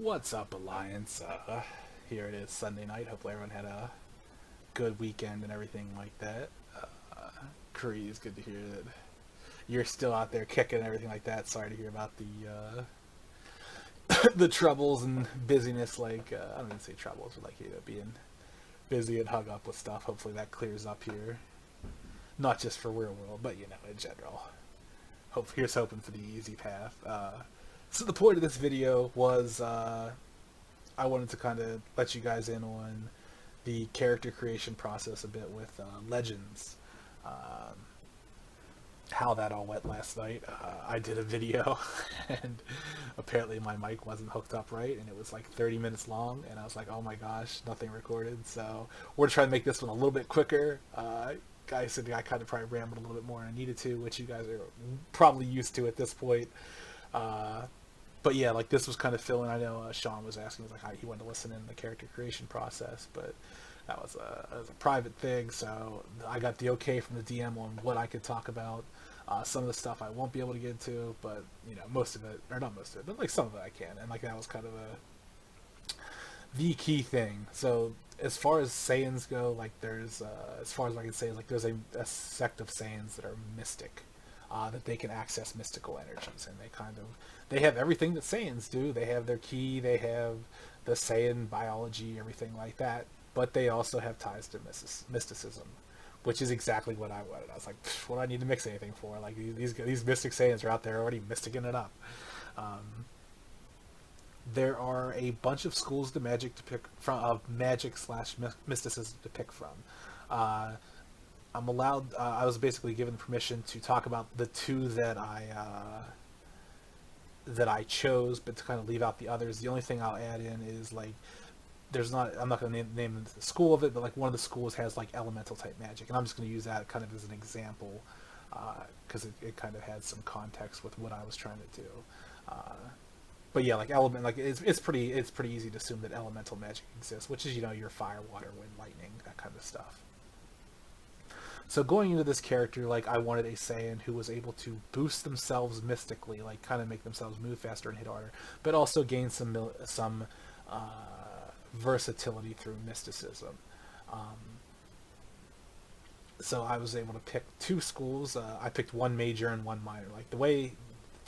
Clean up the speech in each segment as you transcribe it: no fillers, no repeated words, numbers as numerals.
What's up, Alliance? Here it is, Sunday night. Hopefully everyone had a good weekend and everything like that. Cree, it's good to hear that you're still out there kicking and everything like that. Sorry to hear about the the troubles and busyness. I don't even say troubles, but being busy and hung up with stuff. Hopefully that clears up here, not just for Real World, but in general. Here's hoping for the easy path. So the point of this video was I wanted to kind of let you guys in on the character creation process a bit with Legends. Um, how that all went last night. I did a video, and apparently my mic wasn't hooked up right, and it was like 30 minutes long, and I was like, oh my gosh, nothing recorded. So we're trying to make this one a little bit quicker. Guys said I kind of probably rambled a little bit more than I needed to, which you guys are probably used to at this point. But yeah, like this was kind of filling. I know Sean was asking, like, how he wanted to listen in the character creation process, but that was a private thing. So I got the okay from the DM on what I could talk about. Some of the stuff I won't be able to get into, but most of it, or not most of it, but like some of it I can. And like that was kind of the key thing. So as far as Saiyans go, like there's as far as I can say, like there's a sect of Saiyans that are mystic. That they can access mystical energies, and they have everything that Saiyans do. They have their ki, they have the Saiyan biology, everything like that. But they also have ties to mysticism, which is exactly what I wanted. I was like, what do I need to mix anything for? Like these mystic Saiyans are out there already mysticking it up. There are a bunch of schools of magic to pick from, of magic slash mysticism to pick from. I'm allowed. I was basically given permission to talk about the two that I chose, but to kind of leave out the others. The only thing I'll add in is like there's not. I'm not going to name the school of it, but like one of the schools has like elemental type magic, and I'm just going to use that kind of as an example because it kind of had some context with what I was trying to do. But yeah, like it's pretty easy to assume that elemental magic exists, which is your fire, water, wind, lightning, that kind of stuff. So going into this character, like I wanted a Saiyan who was able to boost themselves mystically, like kind of make themselves move faster and hit harder, but also gain some versatility through mysticism. So I was able to pick two schools. I picked one major and one minor. Like the way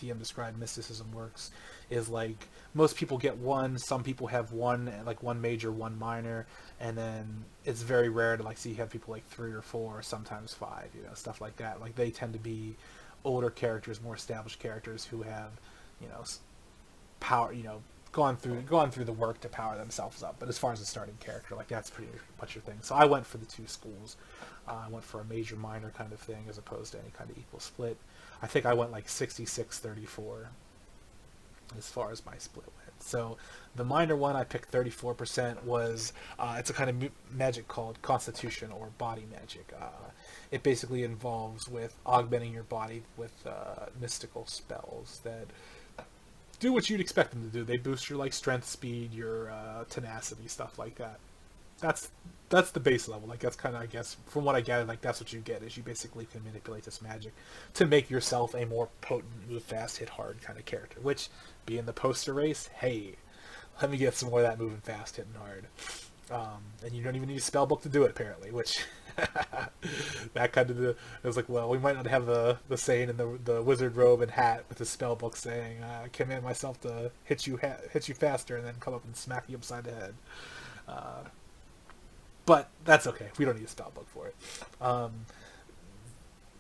DM described mysticism works is like most people get one, some people have one, like one major, one minor, and then it's very rare to like see you have people like 3 or 4, sometimes 5, stuff like that. Like they tend to be older characters, more established characters who have power, gone through the work to power themselves up. But as far as a starting character, like that's pretty much your thing. So I went for the two schools. I went for a major minor kind of thing as opposed to any kind of equal split. I think I went like 66-34 as far as my split went. So the minor one I picked 34% was it's a kind of magic called constitution or body magic. It basically involves with augmenting your body with mystical spells that do what you'd expect them to do. They boost your like strength, speed, your tenacity, stuff like that. That's the base level. Like that's kind of, I guess, from what I gathered, like that's what you get is you basically can manipulate this magic to make yourself a more potent, move fast, hit hard kind of character. Which, being the poster race, hey, let me get some more of that moving fast, hitting hard. And you don't even need a spell book to do it, apparently. Which that kind of it was like, well, we might not have the saying in the wizard robe and hat with the spell book saying, "I command myself to hit you faster and then come up and smack you upside the head." But that's okay. We don't need a spell book for it.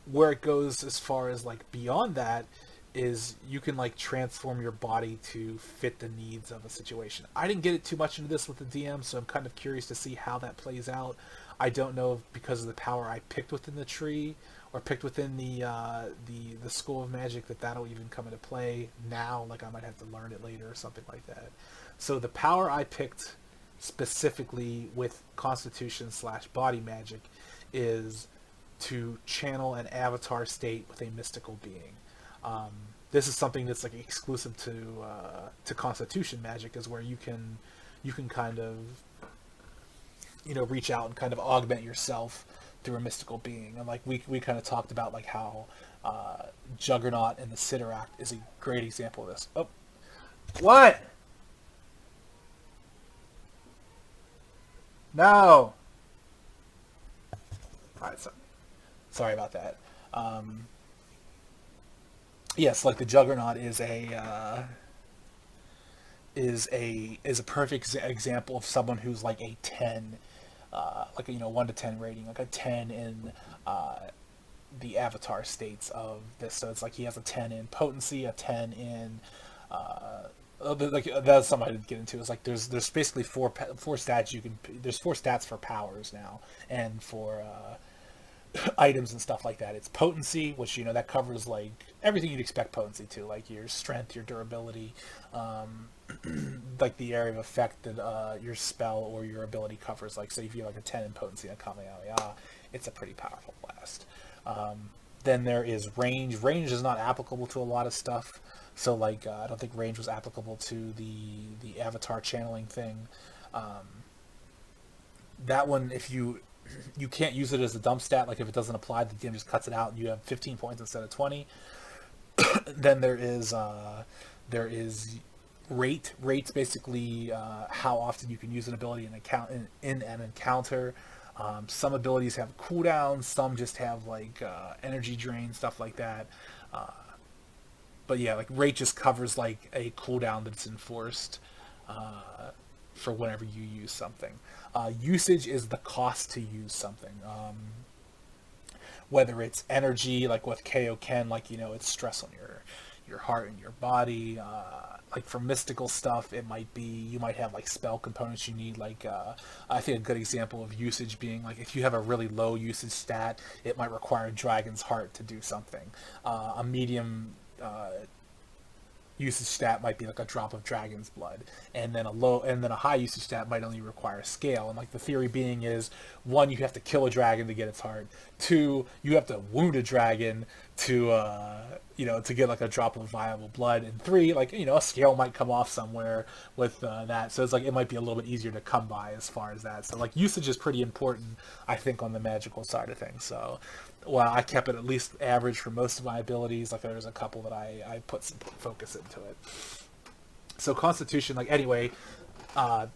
Where it goes as far as like beyond that is you can like transform your body to fit the needs of a situation. I didn't get it too much into this with the DM, so I'm kind of curious to see how that plays out. I don't know if because of the power I picked within the tree or picked within the school of magic that'll even come into play now. Like I might have to learn it later or something like that. So the power I picked specifically with constitution / body magic is to channel an avatar state with a mystical being. This is something that's like exclusive to constitution magic, is where you can kind of reach out and kind of augment yourself through a mystical being. And like we kind of talked about like how Juggernaut and the Sitteract is a great example of this. Oh, what? No. All right, sorry about that. Um, yes, like the Juggernaut is a perfect example of someone who's like a 10, like a 1 to 10 rating, like a 10 in uh, the Avatar states of this. So it's like he has a 10 in potency, a 10 in like that's something I didn't get into. Is like there's basically four stats you can. There's four stats for powers now, and for items and stuff like that. It's potency, which that covers like everything you'd expect potency to, like your strength, your durability, um, like the area of effect that your spell or your ability covers. Like say if you have like a 10 in potency on Kamehameha, it's a pretty powerful blast. Then there is range. Range is not applicable to a lot of stuff. So like I don't think range was applicable to the Avatar channeling thing. Um, that one, if you can't use it as a dump stat, like if it doesn't apply, the DM just cuts it out, and you have 15 points instead of 20. Then there is rate. Rate's basically how often you can use an ability in an encounter. Some abilities have cooldowns, some just have like energy drain, stuff like that. Uh, but yeah, like rate just covers like a cooldown that's enforced for whenever you use something. Usage is the cost to use something. Whether it's energy, like with Kaioken, like it's stress on your heart and your body. Like for mystical stuff, it might be you might have like spell components you need. Like I think a good example of usage being like if you have a really low usage stat, it might require Dragon's Heart to do something. A medium usage stat might be like a drop of dragon's blood, and then a high usage stat might only require scale. And like the theory being is, one, you have to kill a dragon to get its heart. Two, you have to wound a dragon to to get like a drop of viable blood. And three, like a scale might come off somewhere with that. So it's like it might be a little bit easier to come by as far as that. So like usage is pretty important, I think, on the magical side of things. So well, I kept it at least average for most of my abilities. Like there's a couple that I put some focus into it. So Constitution, like anyway, uh,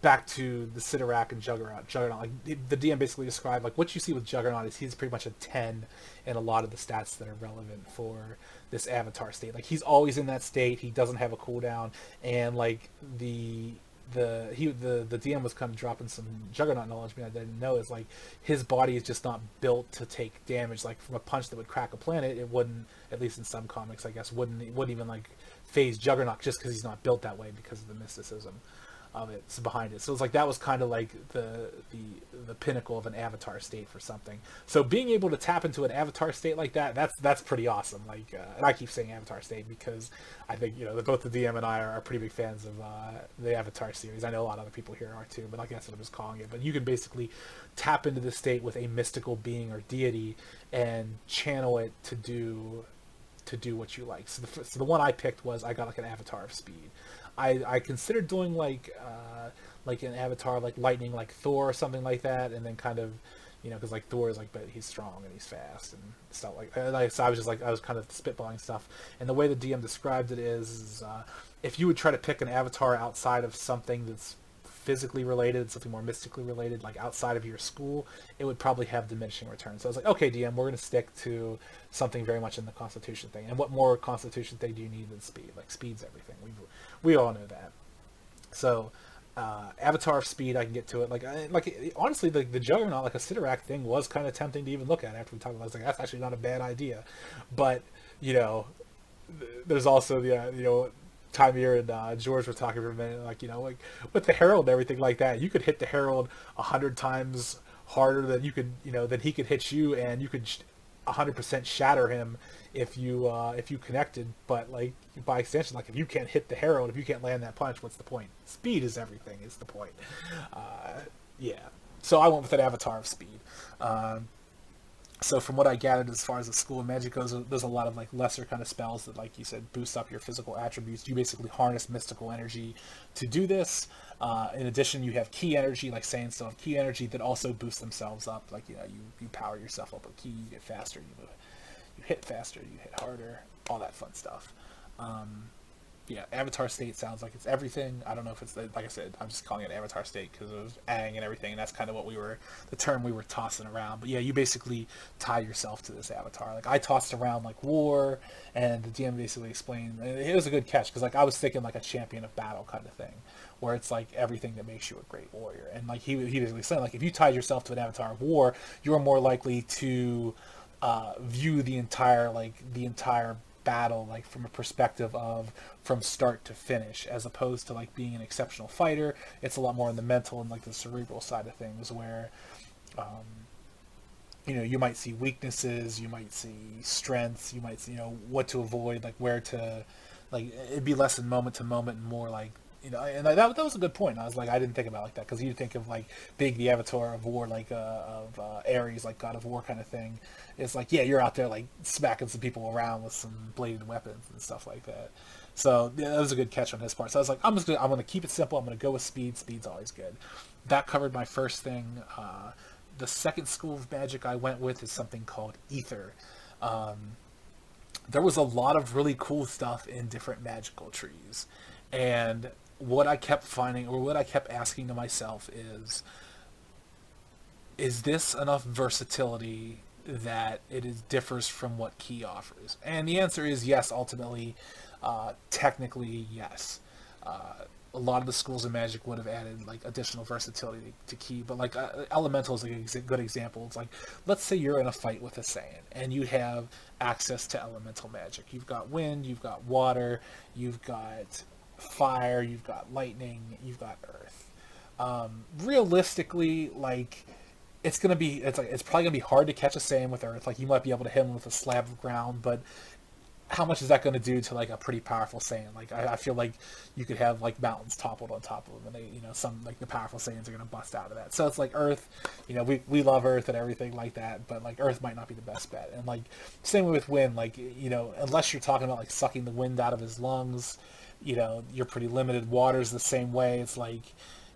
back to the Sidorak and Juggernaut. Juggernaut, like the DM basically described, like what you see with Juggernaut is he's pretty much a 10 in a lot of the stats that are relevant for this Avatar state. Like he's always in that state. He doesn't have a cooldown, and like the DM was kind of dropping some Juggernaut knowledge me I didn't know, is like his body is just not built to take damage. Like from a punch that would crack a planet, it wouldn't, at least in some comics I guess, wouldn't even like phase Juggernaut, just because he's not built that way because of the mysticism of it's behind it. So it's like that was kind of like the pinnacle of an Avatar state for something. So being able to tap into an Avatar state like that, that's pretty awesome. Like and I keep saying Avatar state because I think both the DM and I are pretty big fans of the Avatar series. I know a lot of other people here are too, but I guess I'm just calling it. But you can basically tap into this state with a mystical being or deity and channel it to do what you like. So the one I picked was, I got like an Avatar of Speed. I considered doing like an Avatar like lightning, like Thor or something like that, and then kind of because like Thor is like, but he's strong and he's fast and stuff like that. So I was kind of spitballing stuff, and the way the DM described it is if you would try to pick an Avatar outside of something that's physically related, something more mystically related, like outside of your school, it would probably have diminishing returns. So I was like, okay, DM, we're going to stick to something very much in the Constitution thing. And what more Constitution thing do you need than speed? Like speed's everything. We all know that. So Avatar of Speed, I can get to it. Like honestly, the Juggernaut, like a Sidorak thing, was kind of tempting to even look at after we talked about it. I was like, that's actually not a bad idea. But there's also the Tamir and George were talking for a minute, like like with the Herald and everything like that, you could hit the Herald 100 times harder than you could, than he could hit you, and you could 100% shatter him if you connected. But like by extension, like if you can't hit the Herald, if you can't land that punch, what's the point? Speed is everything. Is the point? Yeah. So I went with an Avatar of Speed. So from what I gathered, as far as the School of Magic goes, there's a lot of like lesser kind of spells that, like you said, boost up your physical attributes. You basically harness mystical energy to do this. In addition, you have key energy, like Saiyans still have key energy, that also boost themselves up. Like you power yourself up with key, you get faster, you hit faster, you hit harder, all that fun stuff. yeah, Avatar State sounds like it's everything. I don't know if it's like I said, I'm just calling it Avatar State because it was Aang and everything, and that's kind of what the term we were tossing around. But yeah, you basically tie yourself to this avatar. Like I tossed around like war, and the DM basically explained it was a good catch because like I was thinking like a champion of battle kind of thing, where it's like everything that makes you a great warrior. And like he basically said like if you tied yourself to an avatar of war, you're more likely to view the entire battle like from a perspective of from start to finish, as opposed to like being an exceptional fighter. It's a lot more in the mental and like the cerebral side of things, where you might see weaknesses, you might see strengths, you might see what to avoid, like where to, like it'd be less in moment to moment and more like and that was a good point. I was like, I didn't think about it like that, because you think of like being the avatar of war, like of Ares, like God of War kind of thing. It's like, yeah, you're out there like smacking some people around with some bladed weapons and stuff like that. So yeah, that was a good catch on his part. So I was like, I'm gonna keep it simple. I'm gonna go with speed. Speed's always good. That covered my first thing. The second school of magic I went with is something called Ether. There was a lot of really cool stuff in different magical trees, and what I kept finding, or what I kept asking to myself, is this enough versatility that differs from what Key offers? And the answer is yes. Ultimately, technically yes. A lot of the schools of magic would have added like additional versatility to Key, but like Elemental is like a good example. It's like, let's say you're in a fight with a Saiyan and you have access to elemental magic. You've got wind, you've got water, you've got fire, you've got lightning, you've got earth. Realistically, like it's probably gonna be hard to catch a Saiyan with earth. Like you might be able to hit him with a slab of ground, but how much is that going to do to like a pretty powerful Saiyan? Like I feel like you could have like mountains toppled on top of them, and they, some like the powerful Saiyans are going to bust out of that. So it's like Earth, we love Earth and everything like that, but like Earth might not be the best bet. And like same way with wind, like unless you're talking about like sucking the wind out of his lungs, you're pretty limited. Water's the same way. It's like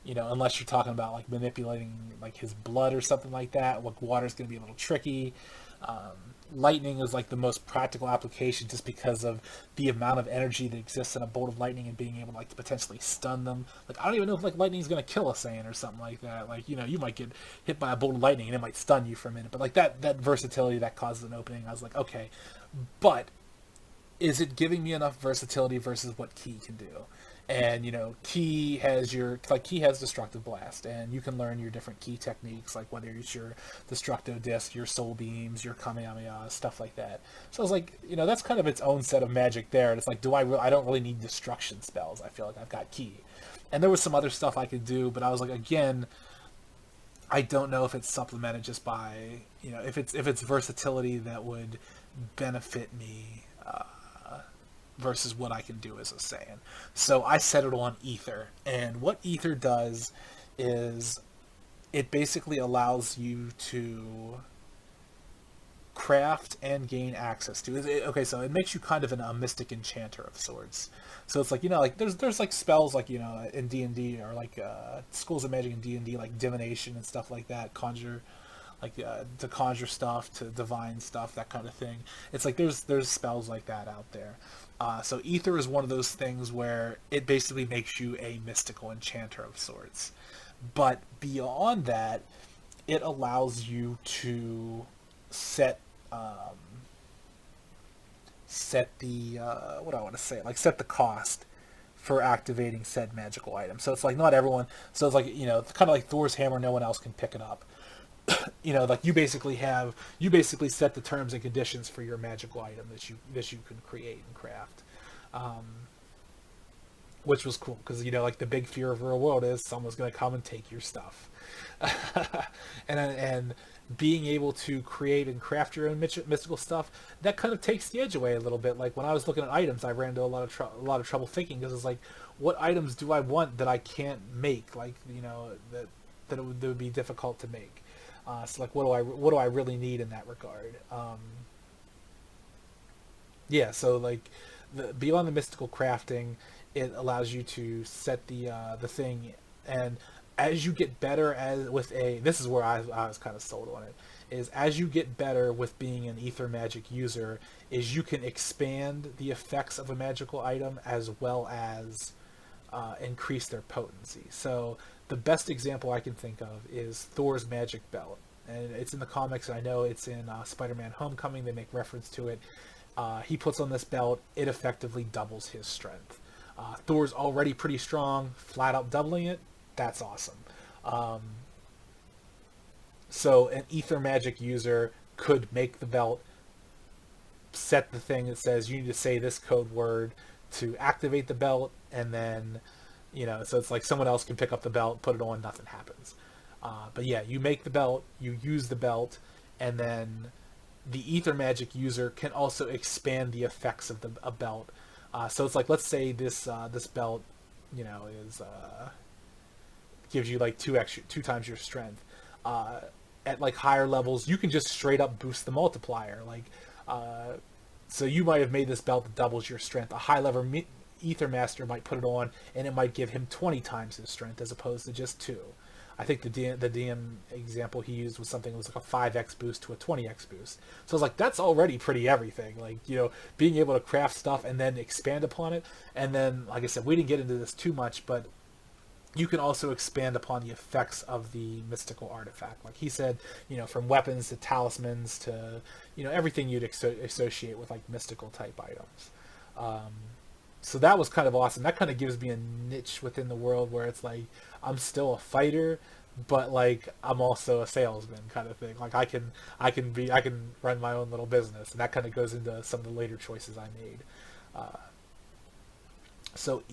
unless you're talking about like manipulating like his blood or something like that, like water's going to be a little tricky. Lightning is like the most practical application just because of the amount of energy that exists in a bolt of lightning and being able to like to potentially stun them. Like I don't even know if like lightning is going to kill a Saiyan or something like that. Like you might get hit by a bolt of lightning and it might stun you for a minute, but like that versatility that causes an opening, I was like, okay, but is it giving me enough versatility versus what Key can do? And Key has destructive blast, and you can learn your different Key techniques, like whether it's your destructo disc, your soul beams, your kamehameha, stuff like that. So I was like, that's kind of its own set of magic there. And it's like, I don't really need destruction spells. I feel like I've got Key, and there was some other stuff I could do, but I was like, again, I don't know if it's supplemented just by if it's versatility that would benefit me. Versus what I can do as a Saiyan. So I settled on Ether. And what Ether does is it basically allows you to craft and gain access to. Okay, so it makes you kind of a mystic enchanter of sorts. So it's like, like there's like spells like, in D&D, or like schools of magic in D&D, like divination and stuff like that, like to conjure stuff, to divine stuff, that kind of thing. It's like there's spells like that out there. So Ether is one of those things where it basically makes you a mystical enchanter of sorts. But beyond that, it allows you to set the what do I want to say? Like set the cost for activating said magical item. So it's like not everyone. So it's like it's kind of like Thor's hammer. No one else can pick it up. Like you basically set the terms and conditions for your magical item that you can create and craft, which was cool because like the big fear of real world is someone's going to come and take your stuff, and being able to create and craft your own mystical stuff, that kind of takes the edge away a little bit. Like when I was looking at items, I ran into a lot of trouble thinking, because it's like, what items do I want that I can't make? Like that would be difficult to make. So like, what do I really need in that regard? Yeah, so like beyond the mystical crafting, it allows you to set the thing, and as you get better this is where I was kind of sold on it, is as you get better with being an ether magic user, is you can expand the effects of a magical item as well as increase their potency. So the best example I can think of is Thor's magic belt, and it's in the comics. I know it's in Spider-Man Homecoming. They make reference to it. He puts on this belt. It effectively doubles his strength. Thor's already pretty strong. Flat out doubling it, that's awesome. Um, so an ether magic user could make the belt, set the thing that says you need to say this code word to activate the belt, and then, so it's like someone else can pick up the belt, put it on, nothing happens. But yeah, you make the belt, you use the belt, and then the ether magic user can also expand the effects of a belt. So it's like, let's say this belt, is gives you like two times your strength. At like higher levels, you can just straight up boost the multiplier. Like, so you might have made this belt that doubles your strength. A high level ether master might put it on, and it might give him 20 times his strength as opposed to just 2. I think the DM example he used was something that was like a 5x boost to a 20x boost. So I was like, that's already pretty everything. Like, being able to craft stuff and then expand upon it. And then, like I said, we didn't get into this too much, but you can also expand upon the effects of the mystical artifact. Like he said, from weapons to talismans to, everything you'd associate with like mystical type items. So that was kind of awesome. That kind of gives me a niche within the world where it's like, I'm still a fighter, but like I'm also a salesman kind of thing. Like I can run my own little business, and that kind of goes into some of the later choices I made. So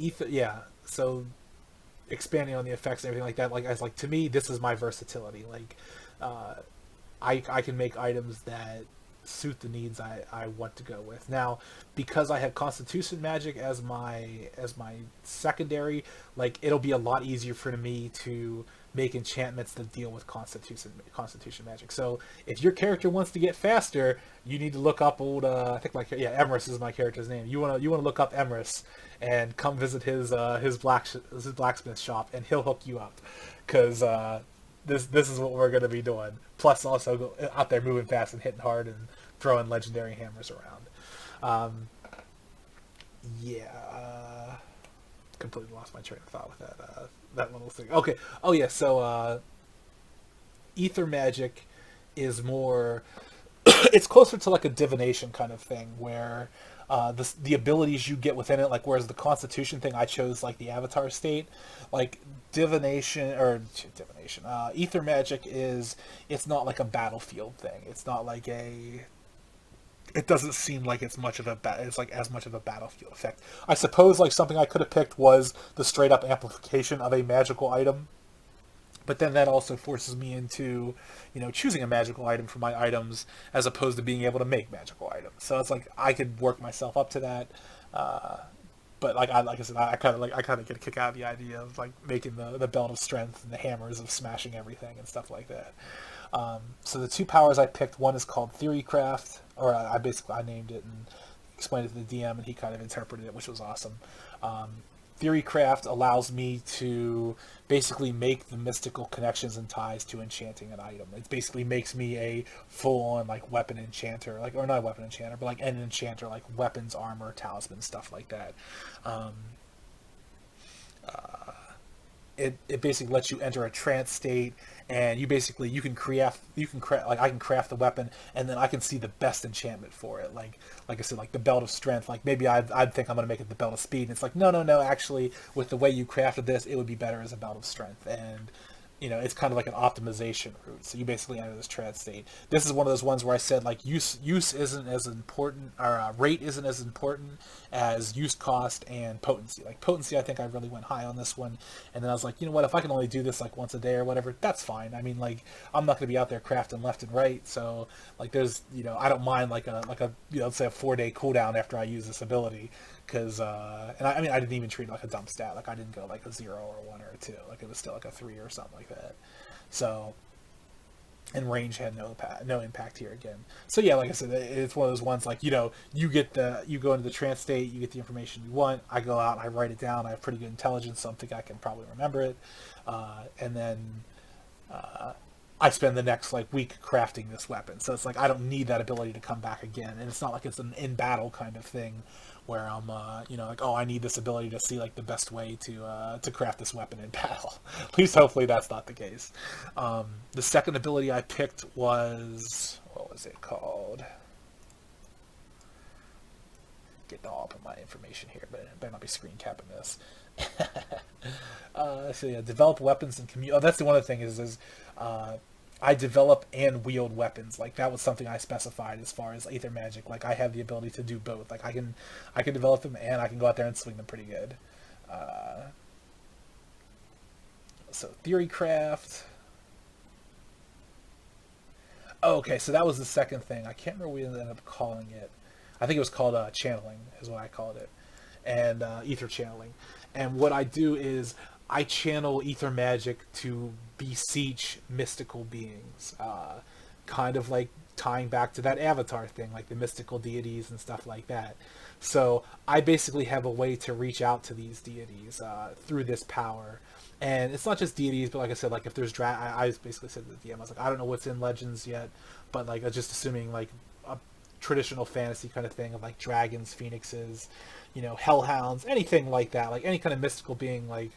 expanding on the effects and everything like that, like to me, this is my versatility. Like, I can make items that suit the needs I want to go with. Now, because I have Constitution magic as my secondary, like it'll be a lot easier for me to make enchantments that deal with Constitution magic. So if your character wants to get faster, you need to look up old I think Emrys is my character's name. You want to look up Emrys and come visit his blacksmith shop, and he'll hook you up, because this is what we're going to be doing. Plus, also go out there moving fast and hitting hard and throwing legendary hammers around. Completely lost my train of thought with that little thing. Okay. Oh yeah. So ether magic is more. It's closer to like a divination kind of thing, where the abilities you get within it, like whereas the Constitution thing, I chose like the Avatar state, like ether magic it's not like a battlefield thing. It's not like it doesn't seem like it's like as much of a battlefield effect. I suppose like something I could have picked was the straight up amplification of a magical item, but then that also forces me into, choosing a magical item for my items as opposed to being able to make magical items. So it's like I could work myself up to that. But like I said, I kind of get a kick out of the idea of like making the belt of strength and the hammers of smashing everything and stuff like that. So the 2 powers I picked, one is called Theorycraft, or I named it and explained it to the DM, and he kind of interpreted it, which was awesome. Theorycraft allows me to basically make the mystical connections and ties to enchanting an item. It basically makes me a full-on like weapon enchanter, or not a weapon enchanter, but like an enchanter, like weapons, armor, talisman, stuff like that. It basically lets you enter a trance state, and you can craft like I can craft the weapon, and then I can see the best enchantment for it. Like I said, like the belt of strength. Like maybe I'd think I'm gonna make it the belt of speed, and it's like no, actually with the way you crafted this, it would be better as a belt of strength. And it's kind of like an optimization route. So you basically enter this trance state. This is one of those ones where I said like use isn't as important, or rate isn't as important as use cost and potency. Like potency, I think I really went high on this one. And then I was like, you know what, if I can only do this like once a day or whatever, that's fine. I mean, like I'm not going to be out there crafting left and right. So like there's, I don't mind like a let's say a 4-day cooldown after I use this ability. Because I didn't even treat it like a dump stat. Like I didn't go like a 0 or a 1 or a 2. Like it was still like a 3 or something like that. So and range had no impact here again. So yeah, like I said, it's one of those ones like, you know, you go into the trance state, you get the information you want. I go out, I write it down. I have pretty good intelligence, so I think I can probably remember it, and then I spend the next like week crafting this weapon. So it's like I don't need that ability to come back again, and it's not like it's an in battle kind of thing where I'm you know, like, oh, I need this ability to see like the best way to craft this weapon in battle. At least hopefully that's not the case. The second ability I picked was, what was it called? Getting all up in my information here, but I better not be screen capping this. So yeah, develop weapons and commute. Oh, that's the one other thing is I develop and wield weapons. Like that was something I specified as far as Aether Magic. Like I have the ability to do both. Like I can develop them and I can go out there and swing them pretty good. So Theorycraft. Oh, okay, so that was the second thing. I can't remember what we ended up calling it. I think it was called channeling, is what I called it, and ether channeling. And what I do is I channel ether magic to beseech mystical beings, kind of like tying back to that Avatar thing, like the mystical deities and stuff like that. So I basically have a way to reach out to these deities through this power. And it's not just deities, but like I said, like if there's I basically said to the DM, I was like, I don't know what's in Legends yet, but like I was just assuming like a traditional fantasy kind of thing of like dragons, phoenixes, you know, hellhounds, anything like that, like any kind of mystical being, like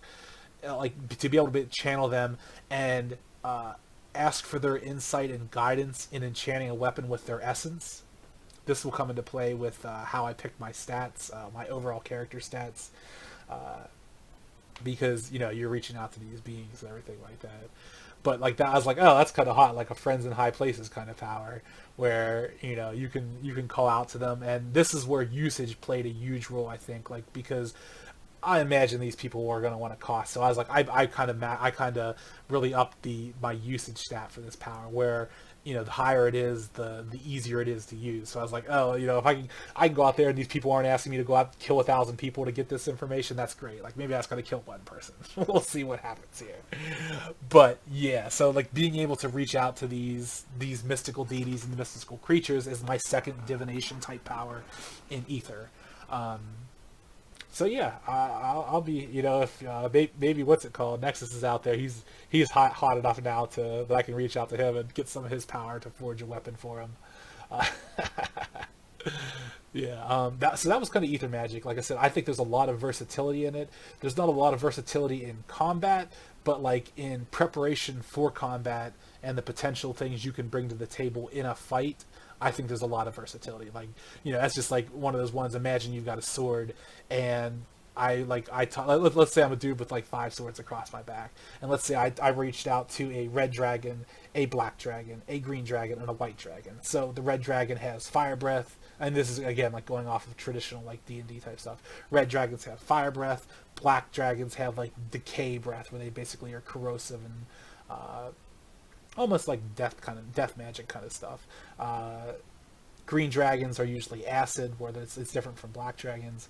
to be able to channel them and ask for their insight and guidance in enchanting a weapon with their essence. This will come into play with how I pick my stats, my overall character stats. Because, you know, you're reaching out to these beings and everything like that. But like that, I was like, oh, that's kind of hot, like a friends in high places kind of power, where, you know, you can call out to them. And this is where usage played a huge role, I think, like because I imagine these people were going to want to cost. So I was like, I kind of really upped my usage stat for this power, where, you know, the higher it is, the easier it is to use. So I was like, oh, you know, if I can go out there and these people aren't asking me to go out and kill 1,000 people to get this information, that's great. Like maybe I was going to kill one person. We'll see what happens here. But yeah, so like being able to reach out to these mystical deities and the mystical creatures is my second divination type power in Ether. So yeah, I'll be, you know, if maybe what's it called, Nexus is out there, he's hot enough now that I can reach out to him and get some of his power to forge a weapon for him. Yeah, so that was kind of ether magic. Like I said, I think there's a lot of versatility in it. There's not a lot of versatility in combat, but like in preparation for combat and the potential things you can bring to the table in a fight, I think there's a lot of versatility. Like, you know, that's just like one of those ones. Imagine you've got a sword, and let's say I'm a dude with like 5 swords across my back, and let's say I reached out to a red dragon, a black dragon, a green dragon, and a white dragon. So the red dragon has fire breath, and this is again like going off of traditional like D&D type stuff. Red dragons have fire breath. Black dragons have like decay breath, where they basically are corrosive and almost like death magic kind of stuff. Green dragons are usually acid, where it's different from black dragons.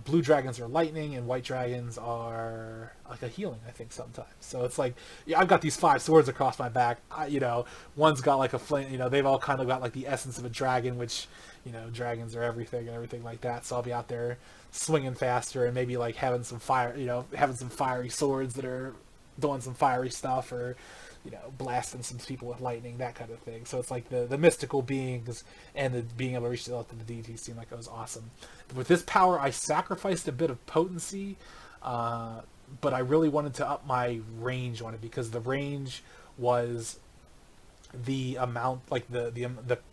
Blue dragons are lightning, and white dragons are like a healing, I think, sometimes. So it's like, yeah, I've got these 5 swords across my back. You know, one's got like a flame. You know, they've all kind of got like the essence of a dragon, which, you know, dragons are everything and everything like that. So I'll be out there swinging faster and maybe like having some fire. You know, having some fiery swords that are doing some fiery stuff, or, you know, blasting some people with lightning, that kind of thing. So it's like the mystical beings and the being able to reach out to the deities seemed like it was awesome. With this power, I sacrificed a bit of potency, but I really wanted to up my range on it, because the range was the amount, like the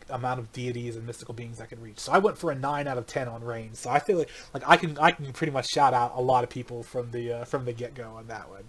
amount of deities and mystical beings I could reach. So I went for a 9 out of 10 on range. So I feel like I can pretty much shout out a lot of people from the get go on that one.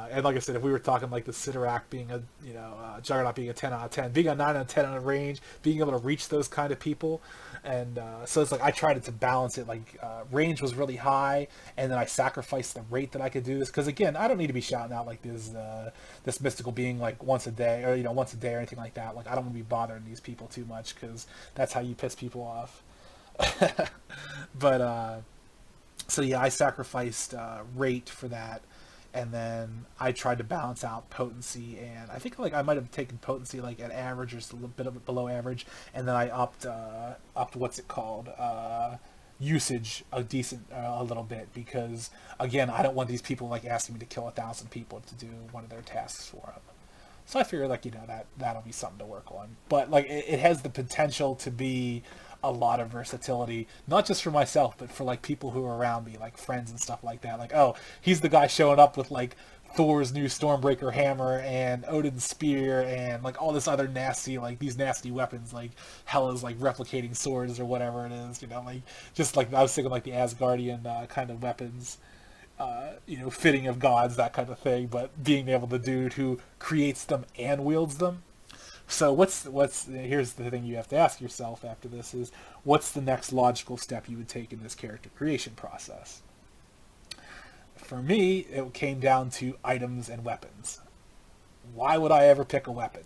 And like I said, if we were talking like the Sidorak being a, you know, Juggernaut being a 10 out of 10, being a 9 out of 10 on a range, being able to reach those kind of people. And so it's like I tried to balance it. Like range was really high, and then I sacrificed the rate that I could do this, because again, I don't need to be shouting out like this mystical being like once a day or anything like that. Like I don't want to be bothering these people too much, because that's how you piss people off. But so yeah, I sacrificed rate for that. and then I tried to balance out potency, and I think like I might have taken potency like at average or just a little bit of below average, and then I upped what's it called, usage a little bit, because again I don't want these people like asking me to kill 1,000 people to do one of their tasks for them. So I figured like that'll be something to work on. But like it has the potential to be a lot of versatility, not just for myself, but for like people who are around me, like friends and stuff like that. Like, oh, he's the guy showing up with like Thor's new Stormbreaker hammer and Odin's spear and like all this other nasty, like these nasty weapons, like Hela's like replicating swords or whatever it is, like just like I was thinking like the Asgardian kind of weapons, fitting of gods, that kind of thing, but being able to dude who creates them and wields them. So what's here's the thing you have to ask yourself after this is, what's the next logical step you would take in this character creation process? For me, it came down to items and weapons. Why would I ever pick a weapon?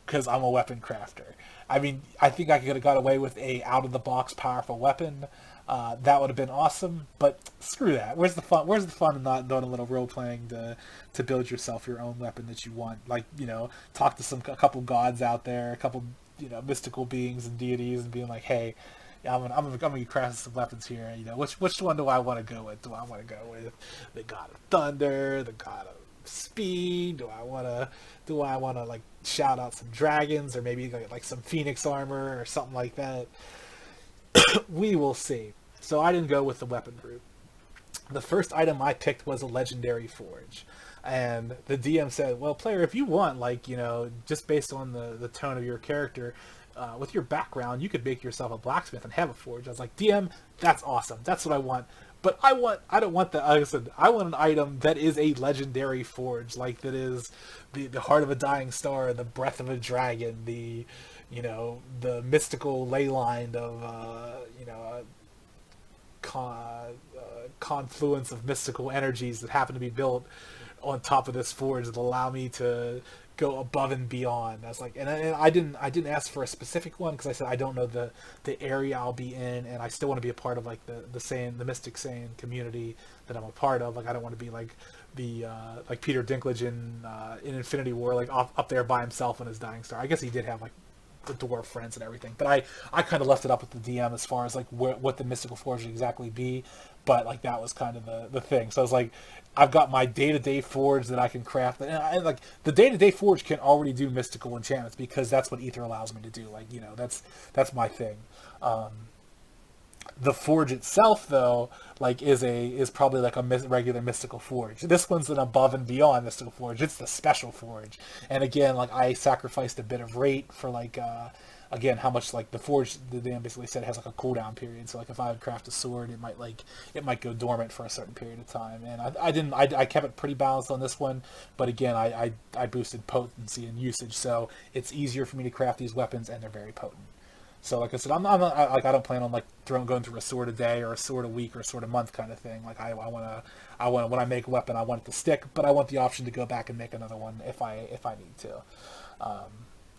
Because I'm a weapon crafter. I mean, I think I could have got away with a out-of-the-box powerful weapon. That would have been awesome, but screw that. Where's the fun? Where's the fun in not doing a little role playing to build yourself your own weapon that you want? Like, talk to a couple gods out there, a couple mystical beings and deities, and being like, hey, yeah, I'm gonna craft some weapons here. Which one do I want to go with? Do I want to go with the god of thunder, the god of speed? Do I want to like shout out some dragons, or maybe like some phoenix armor or something like that? We will see. So I didn't go with the weapon route. The first item I picked was a legendary forge. And the DM said, well, player, if you want, like, just based on the tone of your character, with your background, you could make yourself a blacksmith and have a forge. I was like, DM, that's awesome. That's what I want. But I don't want that. Like I said, I want an item that is a legendary forge, like that is the heart of a dying star, the breath of a dragon, the mystical ley line of, confluence of mystical energies that happen to be built on top of this forge that allow me to go above and beyond. That's like, and I didn't ask for a specific one, because I said I don't know the area I'll be in, and I still want to be a part of like the Mystic Saiyan community that I'm a part of. Like, I don't want to be like the like Peter Dinklage in Infinity War, like up there by himself on his dying star. I guess he did have like the dwarf friends and everything, but I kind of left it up with the DM as far as like what the mystical forge would exactly be. But like that was kind of the thing. So I was like, I've got my day-to-day forge that I can craft, and I like the day-to-day forge can already do mystical enchantments, because that's what Ether allows me to do. Like, that's my thing. The forge itself, though, like is probably like a regular mystical forge. This one's an above and beyond mystical forge. It's the special forge. And again, like I sacrificed a bit of rate for like again, how much like the forge, the DM basically said, has like a cooldown period. So like if I would craft a sword, it might go dormant for a certain period of time. And I kept it pretty balanced on this one, but again, I boosted potency and usage, so it's easier for me to craft these weapons, and they're very potent. So like I said, I'm not like, I don't plan on like going through a sword a day or a sword a week or a sword a month kind of thing. Like I want when I make a weapon, I want it to stick, but I want the option to go back and make another one if I need to.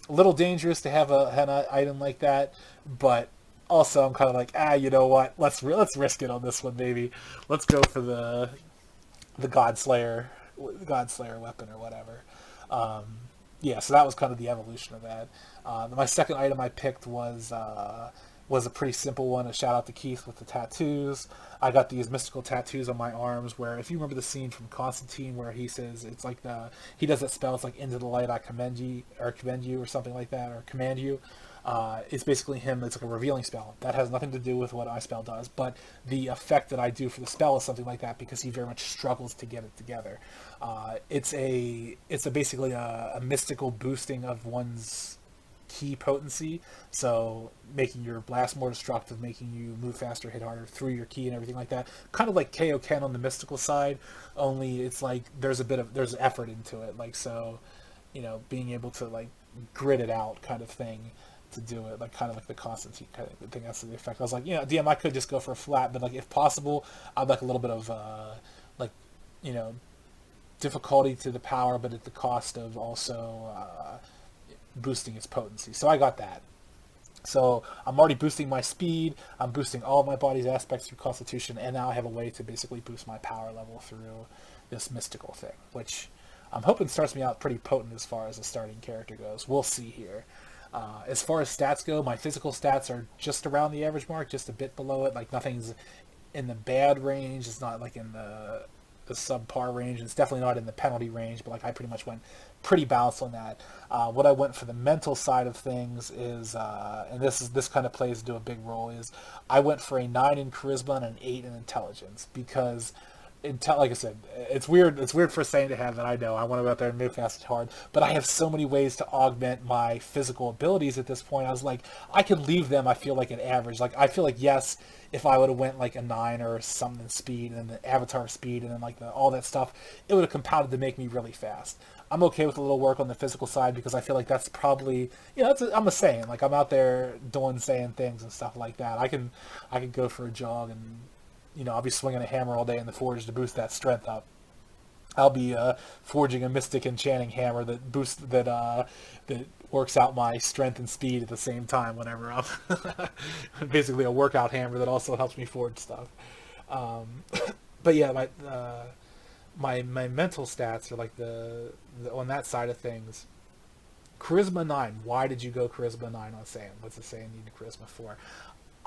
A little dangerous to have an item like that, but also I'm kind of like, you know what? Let's risk it on this one, maybe. Let's go for the Godslayer weapon or whatever. Yeah, so that was kind of the evolution of that. My second item I picked was a pretty simple one. A shout out to Keith with the tattoos. I got these mystical tattoos on my arms, where if you remember the scene from Constantine where he says it's like he does that spell, it's like into the light I commend you or something like that, or command you. It's basically him. It's like a revealing spell that has nothing to do with what my spell does, but the effect that I do for the spell is something like that, because he very much struggles to get it together. It's basically a mystical boosting of one's key potency, so making your blast more destructive, making you move faster, hit harder through your key and everything like that. Kind of like Kaioken on the mystical side, only it's like there's effort into it, like, so being able to like grit it out kind of thing to do it, like kind of like the Constantine kind of thing. That's the effect. I was like, DM, I could just go for a flat, but like if possible, I'd like a little bit of like difficulty to the power, but at the cost of also boosting its potency. So I got that. So I'm already boosting my speed. I'm boosting all of my body's aspects through Constitution, and now I have a way to basically boost my power level through this mystical thing, which I'm hoping starts me out pretty potent as far as the starting character goes. We'll see here. As far as stats go, my physical stats are just around the average mark, just a bit below it. Like nothing's in the bad range. It's not like in the subpar range. It's definitely not in the penalty range, but like I pretty much went pretty balanced on that. What I went for the mental side of things is, and this kind of plays into a big role, is I went for a 9 in charisma and an 8 in intelligence because. Like I said, it's weird. It's weird for a Saiyan to have that. I know. I want to go out there and move fast and hard, but I have so many ways to augment my physical abilities at this point. I was like, I can leave them. I feel like an average. Like I feel like yes, if I would have went like a 9 or something speed and the avatar speed and then like all that stuff, it would have compounded to make me really fast. I'm okay with a little work on the physical side because I feel like that's probably I'm a Saiyan. Like I'm out there doing Saiyan things and stuff like that. I can go for a jog and I'll be swinging a hammer all day in the forge to boost that strength up. I'll be forging a mystic enchanting hammer that boosts that works out my strength and speed at the same time. Whenever I'm basically a workout hammer that also helps me forge stuff. But yeah, my mental stats are like the on that side of things. Charisma 9. Why did you go Charisma 9 on Saiyan? What's the Saiyan need Charisma for?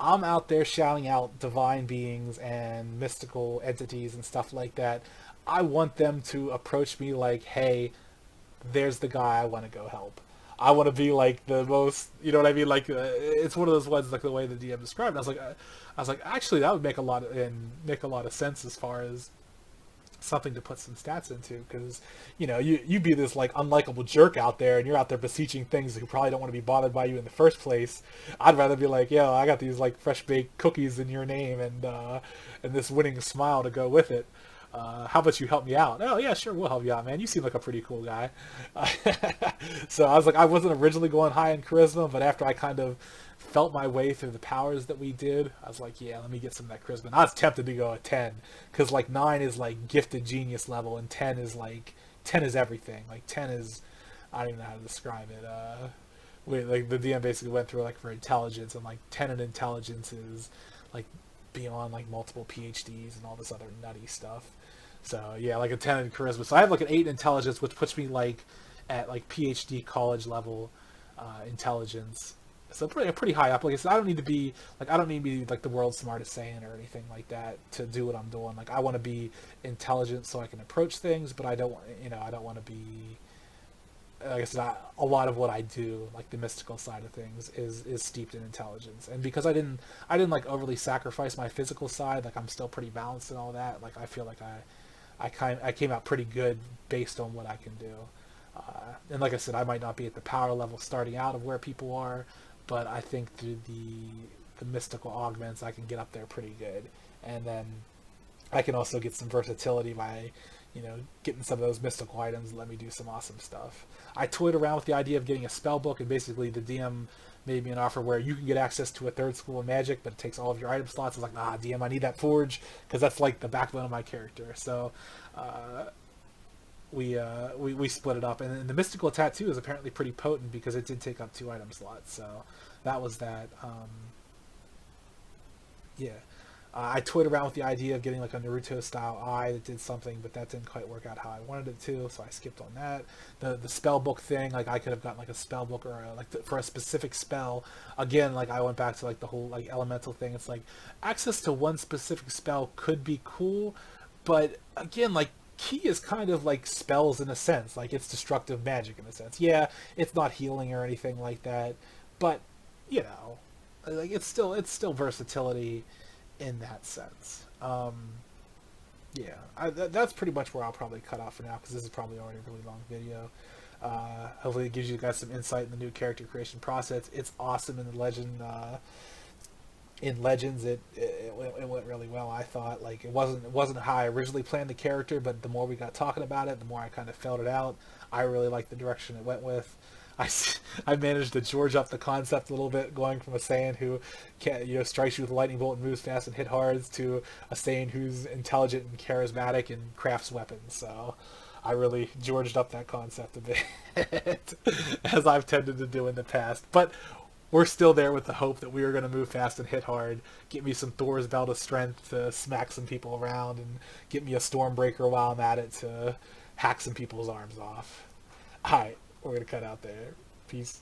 I'm out there shouting out divine beings and mystical entities and stuff like that. I want them to approach me like, hey, there's the guy I want to go help. I want to be like the most, you know what I mean? Like it's one of those ones like the way the DM described it. I was like, actually, that would make a lot of sense as far as something to put some stats into because you be this like unlikable jerk out there and you're out there beseeching things who probably don't want to be bothered by you in the first place. I'd rather be like, yo, I got these like fresh baked cookies in your name and this winning smile to go with it. How about you help me out? Oh yeah, sure, we'll help you out, man. You seem like a pretty cool guy. So I was like, I wasn't originally going high in charisma, but after I kind of felt my way through the powers that we did, I was like, yeah, let me get some of that charisma. And I was tempted to go a 10 because like 9 is like gifted genius level and 10 is everything. Like 10 is, I don't even know how to describe it. Like the DM basically went through like for intelligence and like 10 in intelligence is like beyond like multiple PhDs and all this other nutty stuff. So yeah, like a 10 in charisma. So I have like an 8 in intelligence, which puts me like at like PhD college level intelligence. So pretty high up. Like I said, I don't need to be like the world's smartest Saiyan or anything like that to do what I'm doing. Like I want to be intelligent so I can approach things, but I don't want to be. Like I said, a lot of what I do, like the mystical side of things, is steeped in intelligence. And because I didn't like overly sacrifice my physical side, like I'm still pretty balanced and all that. Like I feel like I came out pretty good based on what I can do. And like I said, I might not be at the power level starting out of where people are, but I think through the mystical augments, I can get up there pretty good. And then I can also get some versatility by, getting some of those mystical items and let me do some awesome stuff. I toyed around with the idea of getting a spell book, and basically the DM made me an offer where you can get access to a third school of magic, but it takes all of your item slots. I was like, DM, I need that forge, because that's like the backbone of my character. So we split it up, and the mystical tattoo is apparently pretty potent because it did take up 2 item slots. So that was that. Yeah. I toyed around with the idea of getting like a Naruto style eye that did something, but that didn't quite work out how I wanted it to, so I skipped on that. The spell book thing, like I could have gotten like a spell book or for a specific spell. Again, like I went back to like the whole like elemental thing. It's like access to one specific spell could be cool, but again, like Ki is kind of like spells in a sense, like it's destructive magic in a sense. Yeah, it's not healing or anything like that, but like it's still versatility in that sense. That's pretty much where I'll probably cut off for now because this is probably already a really long video. Hopefully it gives you guys some insight in the new character creation process. It's awesome in the Legend. In Legends, it went really well. I thought like it wasn't how I originally planned the character, but the more we got talking about it, the more I kind of felt it out. I really liked the direction it went with. I managed to George up the concept a little bit, going from a Saiyan who strikes you with a lightning bolt and moves fast and hit hard to a Saiyan who's intelligent and charismatic and crafts weapons. So I really Georged up that concept a bit, as I've tended to do in the past. But we're still there with the hope that we are going to move fast and hit hard, get me some Thor's Belt of Strength to smack some people around, and get me a Stormbreaker while I'm at it to hack some people's arms off. Alright, we're going to cut out there. Peace.